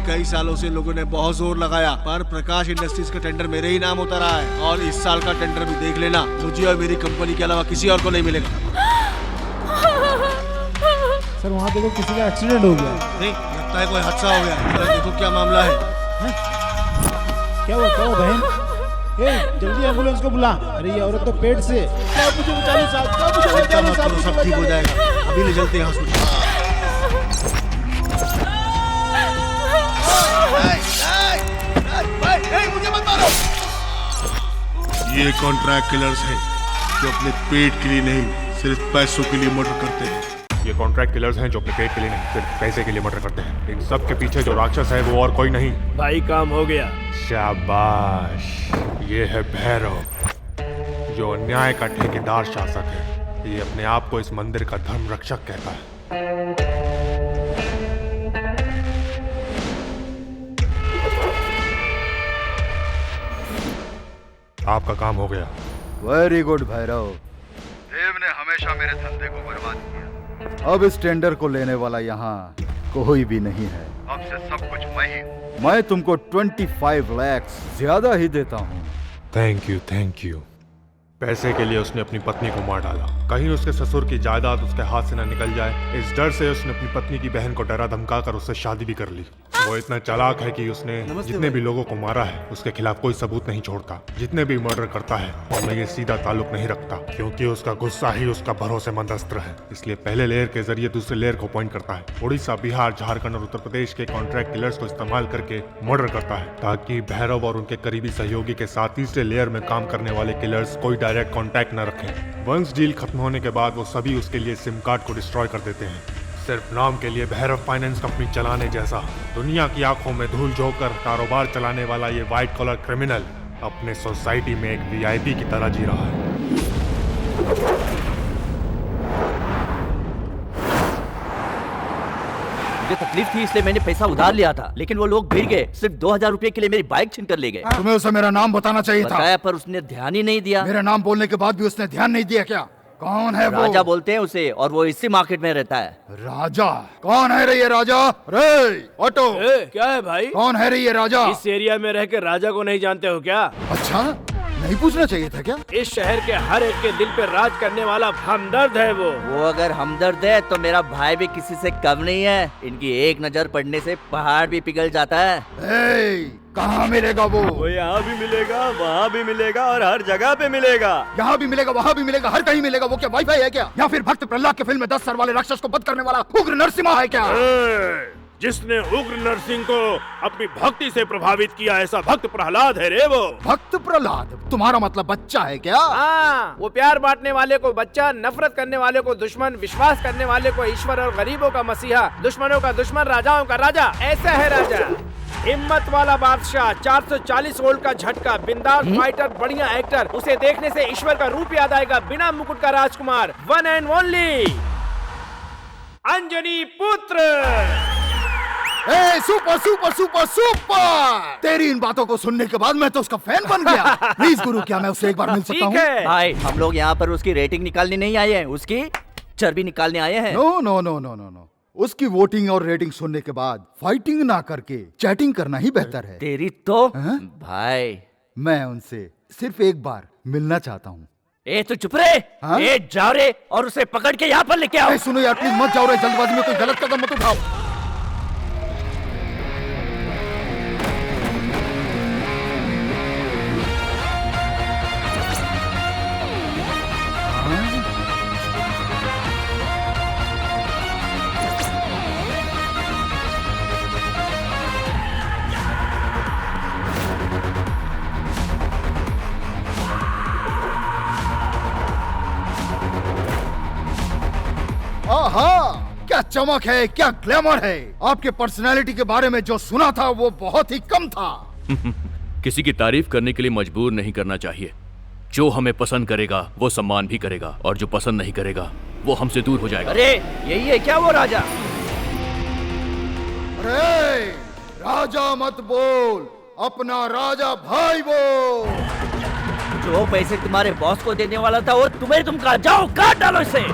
कई सालों से लोगों ने बहुत जोर लगाया, पर प्रकाश इंडस्ट्रीज का टेंडर मेरे ही नाम होता रहा है और इस साल का टेंडर भी देख लेना, मुझे और मेरी कंपनी के अलावा किसी और को नहीं मिलेगा। सर वहाँ देखो किसी का एक्सीडेंट हो गया। नहीं, लगता है कोई हादसा हो गया। जरा देखो क्या मामला है। क्या हुआ बहन? जल्दी एम्बुलेंस को बुला। अरे ये औरत तो पेट से। मुझे बचा लो साहब, मुझे बचा लो साहब, सब ठीक हो जाएगा, अभी ले चलते हैं हॉस्पिटल। मुझे मत मारो। ये कॉन्ट्रैक्ट किलर्स हैं जो अपने पेट के लिए नहीं, सिर्फ पैसों के लिए मर्डर करते हैं। ये कॉन्ट्रैक्ट किलर्स हैं जो अपने पेट के लिए नहीं, सिर्फ पैसे के लिए मर्डर करते हैं। इन सब के पीछे जो राक्षस है वो और कोई नहीं। भाई काम हो गया। शाबाश, ये है भैरव, जो अन्याय का ठेकेदार शासक है। ये अपने आप को इस मंदिर का धर्म रक्षक कहता है। आपका काम हो गया। Very good Bhairav. देव ने हमेशा मेरे धंधे को बर्बाद किया। अब इस टेंडर को लेने वाला यहाँ कोई भी नहीं है। अब से सब कुछ मैं ही हूँ। मैं तुमको 25 लाख ज्यादा ही देता हूँ। Thank you, thank you. पैसे के लिए उसने अपनी पत्नी को मार डाला, कहीं उसके ससुर की जायदाद उसके हाथ से न निकल जाए। इस डर से उसने अपनी पत्नी की बहन को डरा धमकाकर उससे शादी भी कर ली। वो इतना चालाक है कि उसने जितने भी लोगों को मारा है उसके खिलाफ कोई सबूत नहीं छोड़ता। जितने भी मर्डर करता है उनमें ये सीधा ताल्लुक नहीं रखता, क्योंकि उसका गुस्सा ही उसका भरोसेमंद अस्त्र है। इसलिए पहले लेयर के जरिए दूसरे लेयर को पॉइंट करता है। उड़ीसा, बिहार, झारखंड और उत्तर प्रदेश के कॉन्ट्रैक्ट किलर्स को इस्तेमाल करके मर्डर करता है, ताकि भैरव और उनके करीबी सहयोगी के साथ तीसरे लेयर में काम करने वाले किलर्स कोई डायरेक्ट कॉन्टैक्ट न रखें। वंस डील खत्म होने के बाद वो सभी उसके लिए सिम कार्ड को डिस्ट्रॉय कर देते हैं, सिर्फ नाम के लिए। भैरव फाइनेंस कंपनी चलाने जैसा दुनिया की आंखों में धूल झोंककर कारोबार चलाने वाला ये व्हाइट कॉलर क्रिमिनल अपने सोसाइटी में एक वीआईपी की तरह जी रहा है। मुझे तकलीफ थी इसलिए मैंने पैसा उधार लिया था, लेकिन वो लोग भिड़ गए। सिर्फ 2000 रुपए के लिए मेरी बाइक छीन कर ले गए। तुम्हें उसे मेरा नाम बताना चाहिए था। बताया पर उसने ध्यान ही नहीं दिया। मेरा नाम बोलने के बाद भी उसने ध्यान नहीं दिया क्या? कौन है वो? राजा बोलते हैं उसे, और वो इसी मार्केट में रहता है। राजा? कौन है रे ये राजा? रे ऑटो, क्या है भाई? कौन है रे ये राजा? इस एरिया में रह के राजा को नहीं जानते हो क्या? अच्छा, नहीं पूछना चाहिए था क्या? इस शहर के हर एक के दिल पे राज करने वाला हमदर्द है वो। अगर हमदर्द है तो मेरा भाई भी किसी से कम नहीं है। इनकी एक नजर पड़ने से पहाड़ भी पिघल जाता है। कहाँ मिलेगा वो? यहाँ भी मिलेगा, वहाँ भी मिलेगा और हर जगह पे मिलेगा। यहाँ भी मिलेगा, वहाँ भी मिलेगा, हर कहीं मिलेगा। वो क्या वाईफाई है क्या? या फिर भक्त प्रहलाद के फिल्म में 10 सर वाले राक्षस को वध करने वाला उग्र नरसिम्हा है क्या? जिसने उग्र नरसिंह को अपनी भक्ति से प्रभावित किया, ऐसा भक्त प्रहलाद है रे वो। भक्त प्रहलाद? तुम्हारा मतलब बच्चा है क्या? हाँ, वो प्यार बांटने वाले को बच्चा, नफरत करने वाले को दुश्मन, विश्वास करने वाले को ईश्वर और गरीबों का मसीहा, दुश्मनों का दुश्मन, राजाओं का राजा। ऐसा है राजा। हिम्मत वाला बादशाह, 440 वोल्ट का झटका, बिंदास फाइटर, बढ़िया एक्टर। उसे देखने से ईश्वर का रूप याद आएगा। बिना मुकुट का राजकुमार, वन एंड ओनली अंजनी पुत्र। Super super super super! तेरी इन बातों को सुनने के बाद मैं तो उसका फैन बन गया। प्लीज गुरु, क्या मैं उससे एक बार मिल सकता हूँ? भाई, हम लोग यहाँ पर उसकी रेटिंग निकालने नहीं आए हैं, उसकी चर्बी निकालने आए हैं। No no no no no no, उसकी वोटिंग और रेटिंग सुनने के बाद फाइटिंग ना करके चैटिंग करना ही बेहतर है। तेरी तो भाई, मैं उनसे सिर्फ एक बार मिलना चाहता हूँ। ए तू चुप रहे। ए जाओ रे और उसे पकड़ के यहाँ पर लेके आओ। सुनो यार, प्लीज मत जाओ रे, जल्दबाजी में कोई गलत कदम मत उठाओ। आहा, क्या चमक है, क्या ग्लैमर है। आपके पर्सनालिटी के बारे में जो सुना था वो बहुत ही कम था। किसी की तारीफ करने के लिए मजबूर नहीं करना चाहिए। जो हमें पसंद करेगा वो सम्मान भी करेगा, और जो पसंद नहीं करेगा वो हमसे दूर हो जाएगा। अरे यही है क्या वो राजा? अरे राजा मत बोल, अपना राजा भाई बोल। जो पैसे तुम्हारे बॉस को देने वाला था वो तुम्हें, तुम कहा जाओ काट डालो इसे।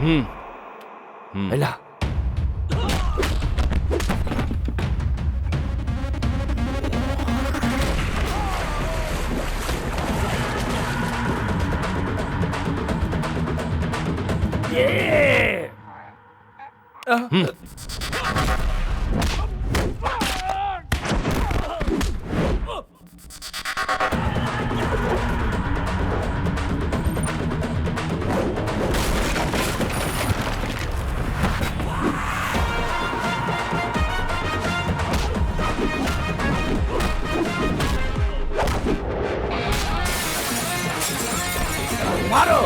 हिला। मारो।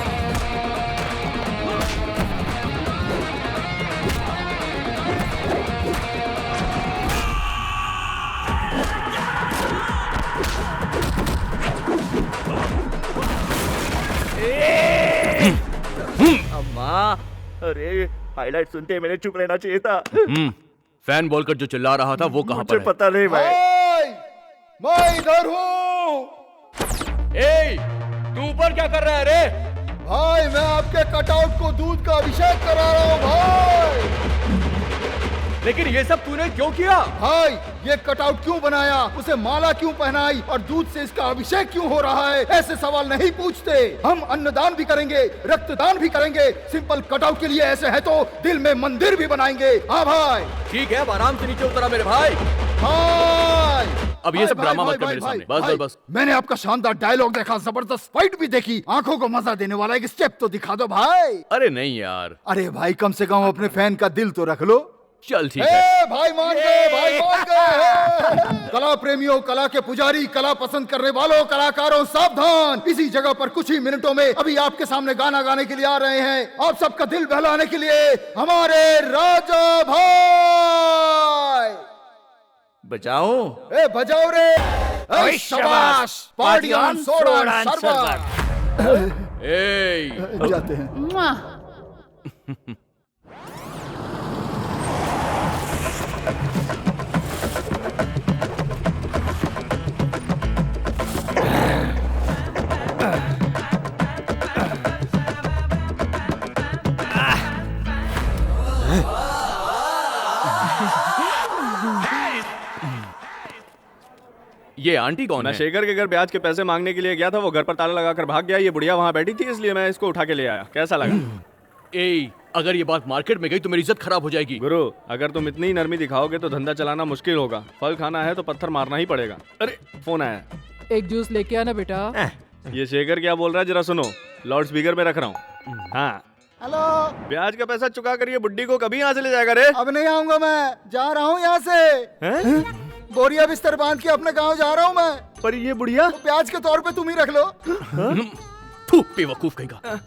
अम्मा, अरे हाईलाइट सुनते मैंने चुप रहना चाहिए था। फैन बोलकर जो चिल्ला रहा था वो कहाँ पर मुझे पता नहीं भाई। मैं इधर हूँ। है? तू ऊपर क्या कर रहा है रे? भाई मैं आपके कटआउट को दूध का अभिषेक करा रहा हूँ भाई। लेकिन ये सब तूने क्यों किया? भाई ये कटआउट क्यों बनाया, उसे माला क्यों पहनाई और दूध से इसका अभिषेक क्यों हो रहा है, ऐसे सवाल नहीं पूछते। हम अन्नदान भी करेंगे, रक्तदान भी करेंगे। सिंपल कटआउट के लिए ऐसे है तो दिल में मंदिर भी बनाएंगे। हाँ भाई। ठीक है, अब आराम से नीचे उतरा मेरे भाई। भाई अब ये सब भाई, ड्रामा भाई, मत कर भाई, मेरे भाई, सामने। बस भाई, बस बस। मैंने आपका शानदार डायलॉग देखा, जबरदस्त फाइट भी देखी, आंखों को मजा देने वाला एक स्टेप तो दिखा दो भाई। अरे नहीं यार, अरे भाई कम से कम अपने फैन का दिल तो रख लो। चल ठीक है। भाई मान गए, भाई मान गए। कला प्रेमियों, कला के पुजारी, कला पसंद करने वालों, कलाकारों सावधान। इसी जगह पर कुछ ही मिनटों में अभी आपके सामने गाना गाने के लिए आ रहे हैं। आप सबका दिल बहलाने के लिए हमारे राजा भाई। बजाओ। ए बजाओ रे। ए शाबाश। Party on soda server. ए जाते हैं। ये आंटी कौन मैं है? शेखर के घर ब्याज के पैसे मांगने के लिए गया था, वो घर पर ताला लगाकर भाग गया। ये बुढ़िया वहाँ बैठी थी, इसलिए मैं इसको उठा के ले आया। कैसा लगा? ए अगर ये बात मार्केट में गई तो मेरी इज्जत खराब हो जाएगी। गुरु, अगर तुम इतनी ही नरमी दिखाओगे तो धंधा चलाना मुश्किल होगा। फल खाना है तो पत्थर मारना ही पड़ेगा। अरे फोन आया। एक जूस लेके आना बेटा। ये शेखर क्या बोल रहा है जरा सुनो। लाउड स्पीकर में रख रहा हूँ। हाँ, हेलो। ब्याज का पैसा चुका कर ये बुड्ढी को कभी यहाँ से ले जाएगा रे? अब नहीं आऊंगा, मैं जा रहा हूँ यहाँ से। हैं? बोरिया बिस्तर बांध के अपने गांव जा रहा हूँ मैं। पर ये बुढ़िया ब्याज के तौर पे तुम ही रख लो। थू, बेवकूफ कहेगा।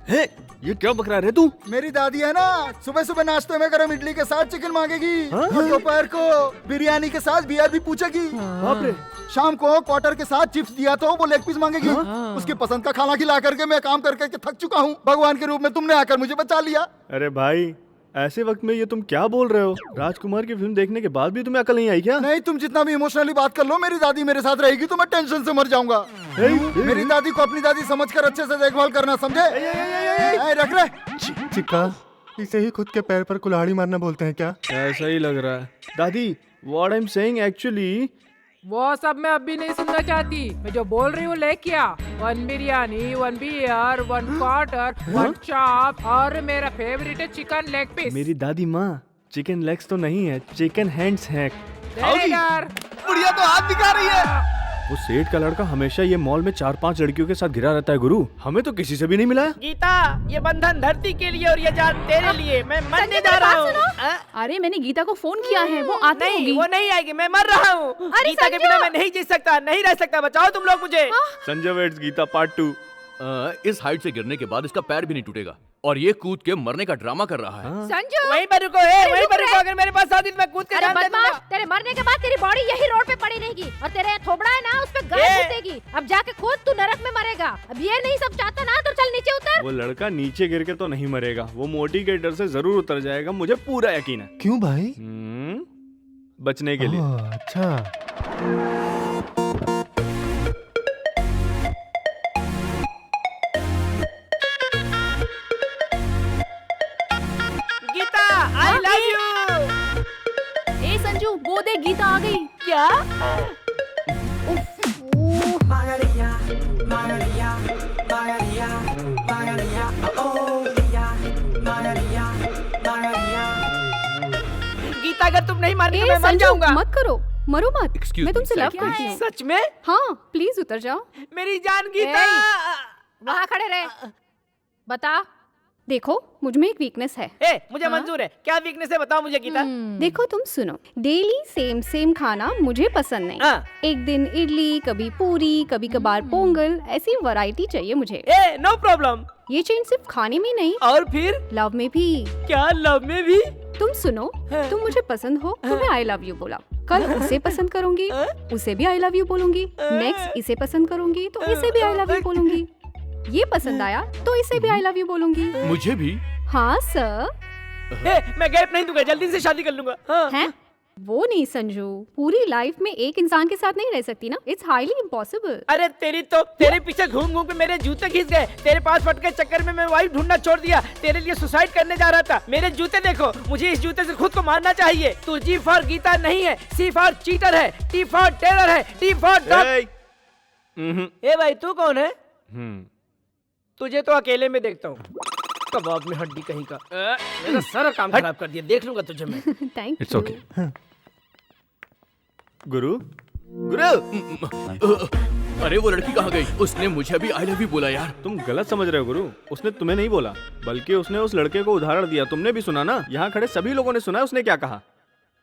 है, ये क्या बकरा रे तू? मेरी दादी है ना, सुबह सुबह नाश्ते में गरम इडली के साथ चिकन मांगेगी और दोपहर को बिरयानी के साथ बियर भी पूछेगी। बाप रे। शाम को क्वार्टर के साथ चिप्स दिया तो वो लेग पीस मांगेगी। उसकी पसंद का खाना खिला करके मैं काम कर करके थक चुका हूँ। भगवान के रूप में तुमने आकर मुझे बचा लिया। अरे भाई, ऐसे वक्त में ये तुम क्या बोल रहे हो? राजकुमार की फिल्म देखने के बाद भी तुम्हें अकल नहीं आई क्या? नहीं, तुम जितना भी इमोशनली बात कर लो, मेरी दादी मेरे साथ रहेगी तो मैं टेंशन से मर जाऊंगा। मेरी दादी को अपनी दादी समझकर अच्छे से देखभाल करना, समझे? रख रहे। चिक्का, इसे ही खुद के पैर पर कुल्हाड़ी मारना बोलते हैं क्या? ऐसा ही लग रहा है। दादी, what I am saying actually. वो सब मैं अभी नहीं सुनना चाहती। मैं जो बोल रही हूँ ले क्या? 1 बिरयानी, 1 बियर, 1 क्वार्टर, 1 चॉप और मेरा फेवरेट है चिकन लेग पीस। मेरी दादी माँ, चिकन लेग्स तो नहीं है, चिकन हैंड्स हैं। बुढ़िया तो हाथ दिखा रही है। वो सेठ का लड़का हमेशा ये मॉल में 4-5 लड़कियों के साथ घिरा रहता है गुरु। हमें तो किसी से भी नहीं मिला। गीता, ये बंधन धरती के लिए और ये जान तेरे लिए। मैं मरने जा रहा हूँ। अरे मैंने गीता को फोन किया है, वो आती नहीं, होगी। वो नहीं आएगी। मैं मर रहा हूँ। गीता के बिना मैं नहीं जी सकता, नहीं रह सकता। बचाओ तुम लोग मुझे। Sanjay waits Geeta part 2। इस हाइट से गिरने के बाद इसका पैर भी नहीं टूटेगा और ये कूद के मरने का ड्रामा कर रहा है। संजू, वहीं पर रुको, वहीं पर रुको। अगर मेरे पास आती तो मैं कूद के अरे जान दे दूंगा। बदमाश, तेरे मरने के बाद तेरी बॉडी यही रोड पे पड़ी रहेगी और तेरे थोबड़ा है ना, उस पे गाय घुसेगी। अब जाके खुद तू नरक में मरेगा। अब ये नहीं सब चाहता ना, तो चल नीचे उतर। वो लड़का नीचे गिर के तो नहीं मरेगा, वो मोटी के डर से जरूर उतर जाएगा, मुझे पूरा यकीन है। क्यों भाई? बचने के लिए। अच्छा। क्या? गीता अगर तुम नहीं मारनी तो मैं मर जाऊंगा। मत करो, मरो मत। Excuse मैं me, तुमसे लव sir. करती हूँ। सच में? हाँ, प्लीज उतर जाओ। मेरी जान गीता। वहाँ खड़े रहे। बता। देखो, मुझ में एक वीकनेस है। मुझे मंजूर है। क्या वीकनेस है बताओ मुझे गीता। देखो तुम सुनो, डेली सेम खाना मुझे पसंद नहीं। एक दिन इडली, कभी पूरी, कभी कभार पोंगल, ऐसी वैरायटी चाहिए मुझे। No problem. ये चेंज सिर्फ खाने में नहीं, और फिर लव में भी। क्या लव में भी? तुम सुनो, तुम मुझे पसंद हो तो मैं आई लव यू बोला, कल उसे पसंद करूंगी, उसे भी आई लव यू बोलूंगी, नेक्स्ट इसे पसंद करूंगी तो इसे भी आई लव यू बोलूंगी, ये पसंद आया तो इसे भी आई लव यू बोलूंगी। मुझे भी? हाँ सर। मैं गैप नहीं दूंगा, जल्दी से शादी कर लूंगा। हैं? वो नहीं संजू, पूरी लाइफ में एक इंसान के साथ नहीं रह सकती ना, इट्स हाईली इम्पॉसिबल। अरे तेरे पीछे घूम घूम के मेरे जूते खींच गए, तेरे पास फट के चक्कर में मैं वाइफ ढूंढना छोड़ दिया, तेरे लिए सुसाइड करने जा रहा था। मेरे जूते देखो, मुझे इस जूते से खुद को मारना चाहिए। तू जी फॉर गीता नहीं है, सी फॉर चीटर है, टी फॉर टेरर है, टी फॉर डॉग। ए भाई तू कौन है? तुझे तो अकेले में देखता हूँ, कबाब में हड्डी कहीं का। मेरा सारा काम खराब कर दिया, देख लूंगा तुझे मैं। Thank it's okay. गुरु अरे वो लड़की कहाँ गई? उसने मुझे भी आई लव यू बोला यार। तुम गलत समझ रहे हो गुरु, उसने तुम्हें नहीं बोला, बल्कि उसने उस लड़के को उदाहरण दिया। तुमने भी सुना ना, यहाँ खड़े सभी लोगों ने सुना है उसने क्या कहा।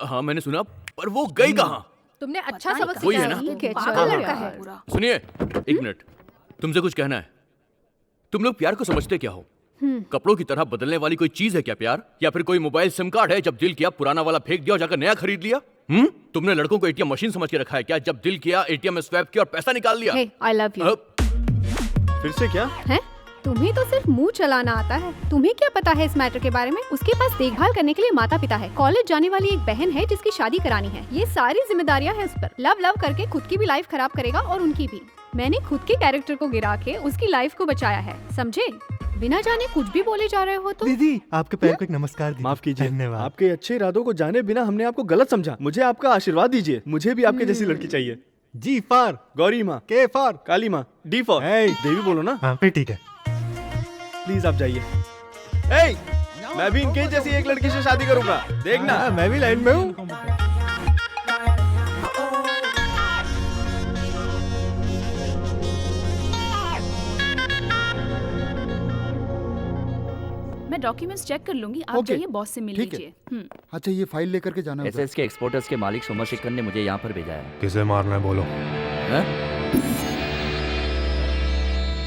हाँ मैंने सुना, पर वो गई कहाँ? तुमने अच्छा सबक वही है ना? पागल लड़का है पूरा। सुनिए एक मिनट, तुमसे कुछ कहना है। तुम लोग प्यार को समझते क्या हो? कपड़ों की तरह बदलने वाली कोई चीज है क्या प्यार? या फिर कोई मोबाइल सिम कार्ड है, जब दिल किया पुराना वाला फेंक दिया और जाकर नया खरीद लिया? तुमने लड़कों को एटीएम मशीन समझ के रखा है क्या? जब दिल किया एटीएम में स्वैप किया और पैसा निकाल लिया। I love you. फिर से क्या है? तुम्हें तो सिर्फ मुंह चलाना आता है, तुम्हें क्या पता है इस मैटर के बारे में? उसके पास देखभाल करने के लिए माता पिता है, कॉलेज जाने वाली एक बहन है जिसकी शादी करानी है, ये सारी जिम्मेदारियां हैं उस पर। लव करके खुद की भी लाइफ खराब करेगा और उनकी भी। मैंने खुद के कैरेक्टर को गिरा के उसकी लाइफ को बचाया है, समझे? बिना जाने कुछ भी बोले जा रहे हो तो। दीदी आपके पैर को एक नमस्कार। माफ कीजिए, धन्यवाद। आपके अच्छे इरादों को जाने बिना हमने आपको गलत समझा। मुझे आपका आशीर्वाद दीजिए, मुझे भी आपके जैसी लड़की चाहिए। जी फॉर गौरी माँ, के फॉर काली माँ, डी फॉर देवी बोलो ना। हाँ फिर ठीक है। प्लीज आप जाइए। मैं भी इनके जैसी एक लड़की से शादी करूंगा, देखना। मैं भी लाइन में हूँ। मैं डॉक्यूमेंट्स चेक कर लूंगी, आप जाइए बॉस से मिल लीजिए। अच्छा ये फाइल लेकर के जाना है। एसएस के एक्सपोर्टर्स के मालिक सोमा शिखर ने मुझे यहाँ पर भेजा है। किसे मारना है बोलो।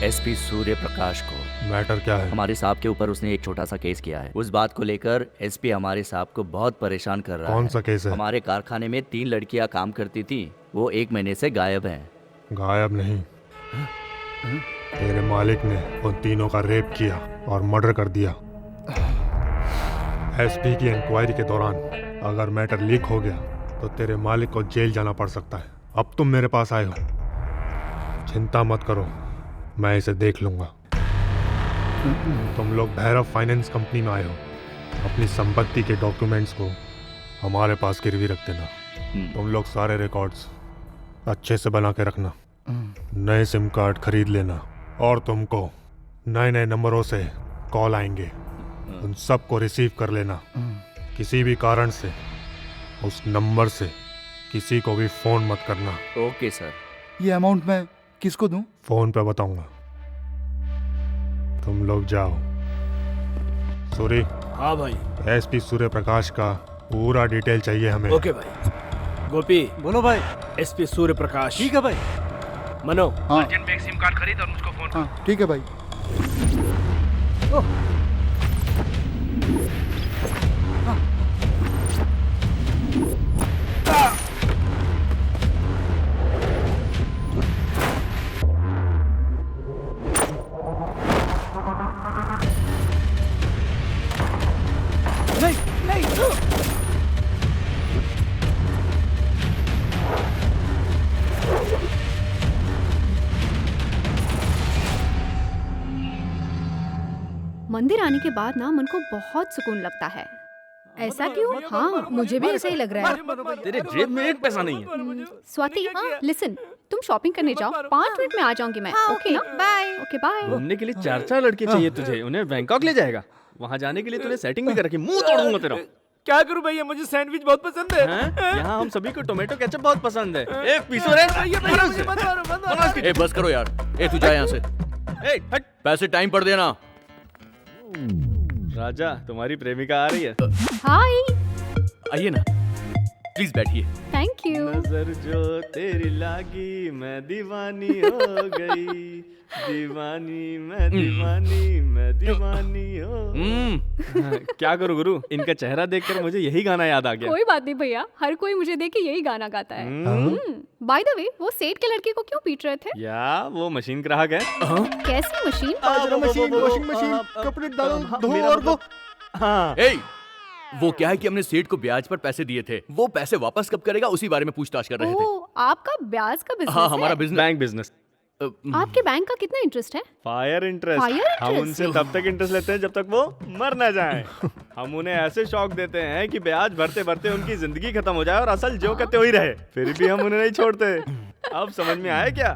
एसपी सूर्य प्रकाश को। मैटर क्या है? हमारे साहब के ऊपर उसने एक छोटा सा केस किया है। उस बात को लेकर एसपी हमारे साहब को बहुत परेशान कर रहा है। कौन सा केस है? हमारे कारखाने में 3 लड़कियां काम करती थी, वो 1 महीने से गायब हैं। गायब नहीं, तेरे मालिक ने उन तीनों का रेप किया और मर्डर कर दिया। एसपी की इंक्वायरी के दौरान अगर मैटर लीक हो गया तो तेरे मालिक को जेल जाना पड़ सकता है। अब तुम मेरे पास आए हो, चिंता मत करो, मैं इसे देख लूंगा। तुम लोग भैरव फाइनेंस कंपनी में आए हो, अपनी संपत्ति के डॉक्यूमेंट्स को हमारे पास गिरवी रख देना। तुम लोग सारे रिकॉर्ड्स अच्छे से बना के रखना। नए सिम कार्ड खरीद लेना और तुमको नए नंबरों से कॉल आएंगे, उन सब को रिसीव कर लेना। किसी भी कारण से उस नंबर से किसी को भी फोन मत करना। Okay sir. ये अमाउंट मैं किसको दूं? फोन पे बताऊंगा। तुम लोग जाओ। सूरी। हाँ भाई। एसपी सूर्य प्रकाश का पूरा डिटेल चाहिए हमें। ओके भाई। गोपी बोलो भाई। एसपी सूर्य प्रकाश। ठीक है भाई। मनो, हाँ अर्जेंट में एक सिम कार्ड खरीद और मुझको फोन कर। हाँ ठीक है भाई। मंदिर आने के बाद ना मन को बहुत सुकून लगता है। ऐसा क्यों? हाँ, मुझे भी ऐसा ही लग रहा है। तेरे जेब में एक पैसा नहीं है। स्वाति लिसन, तुम शॉपिंग करने जाओ, 5 मिनट में आ जाऊंगी मैं। ओके ना? बाय। Okay bye. घूमने के लिए 4 लड़के चाहिए तुझे, उन्हें बैंकॉक ले जाएगा। वहाँ जाने के लिए तूने सेटिंग भी कर रखी, मुंह तोड़ दूंगा तेरा। क्या करूं भैया, मुझे सैंडविच बहुत पसंद है। यहाँ हम सभी को टोमेटो केचप बहुत पसंद है। एक पीस और है। ए बस करो यार, ए तू जा यहाँ से। ए हट, पैसे टाइम पर देना। राजा तुम्हारी प्रेमिका आ रही है। हाय। आइए ना, प्लीज बैठिए। Thank you. नजर जो तेरी लागी मैं दीवानी हो गई, दीवानी मैं दीवानी मैं दीवानी हो। क्या करूं गुरु, इनका चेहरा देखकर मुझे यही गाना याद आ गया। कोई बात नहीं भैया, हर कोई मुझे देख के यही गाना गाता है। बाय द वे, वो सेठ के लड़के को क्यों पीट रहे थे? या वो मशीन ग्राहक है। कैसी मशीन? वॉशिंग मशीन, कपड़े डालो, धो और वो। हाँ ए, वो क्या है कि हमने सेठ को ब्याज पर पैसे दिए थे, वो पैसे वापस कब करेगा उसी बारे में पूछताछ कर रहे थे। आपका ब्याज का बिजनेस हाँ, है? हमारा बिजनेस। Bank business. आपके बैंक का कितना इंटरेस्ट है? Fire interest. Fire interest? हम उनसे तब तक इंटरेस्ट लेते हैं जब तक वो मर ना जाए। हम उन्हें ऐसे शौक देते हैं कि ब्याज भरते भरते उनकी जिंदगी खत्म हो जाए और असल जो करते हुए रहे, फिर भी हम उन्हें नहीं छोड़ते। अब समझ में आया क्या?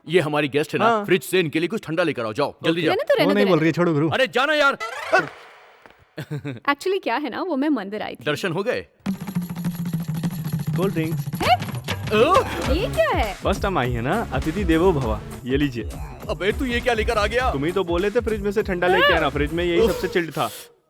ये हमारी गेस्ट है ना, फ्रिज से इनके लिए कुछ ठंडा लेकर आओ, जाओ जल्दी जाओ। वो नहीं बोल रही है, छोड़ो गुरु। अरे जाना यार। एक्चुअली क्या है ना, वो मैं मंदिर आई थी। दर्शन हो गए? Cold drinks. ये क्या है? फर्स्ट टाइम आई है ना, अतिथि देवो भवा। ये लीजिए। अबे तू ये क्या लेकर आ गया? तुम ही तो बोले थे फ्रिज में से ठंडा लेके आना, फ्रिज में यही सबसे चिल्ड था।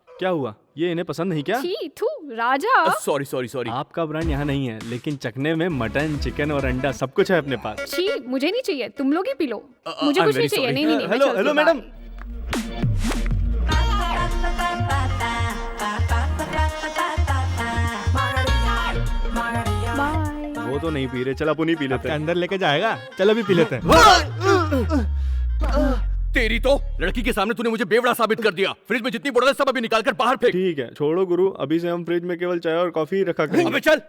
क्या हुआ, ये इन्हें पसंद नहीं क्या? छी, थू, राजा। Sorry sorry sorry. आपका ब्रांड यहाँ नहीं है, लेकिन चखने में मटन, चिकन और अंडा सब कुछ है अपने पास। छी, मुझे नहीं चाहिए, तुम लोग ही पी लो। मुझे कुछ नहीं चाहिए। नहीं नहीं। Hello hello madam. वो तो नहीं पी रहे, चल अपन ही पी लेते हैं। अंदर लेके जाएगा, चलो भी पी लेते हैं। तेरी तो लड़की के सामने तूने मुझे बेवड़ा साबित कर दिया। फ्रिज में जितनी बोतल सब अभी निकाल कर बाहर फेंक। ठीक है छोड़ो गुरु, अभी से हम फ्रिज में केवल चाय और कॉफी ही रखा करेंगे। अबे चल।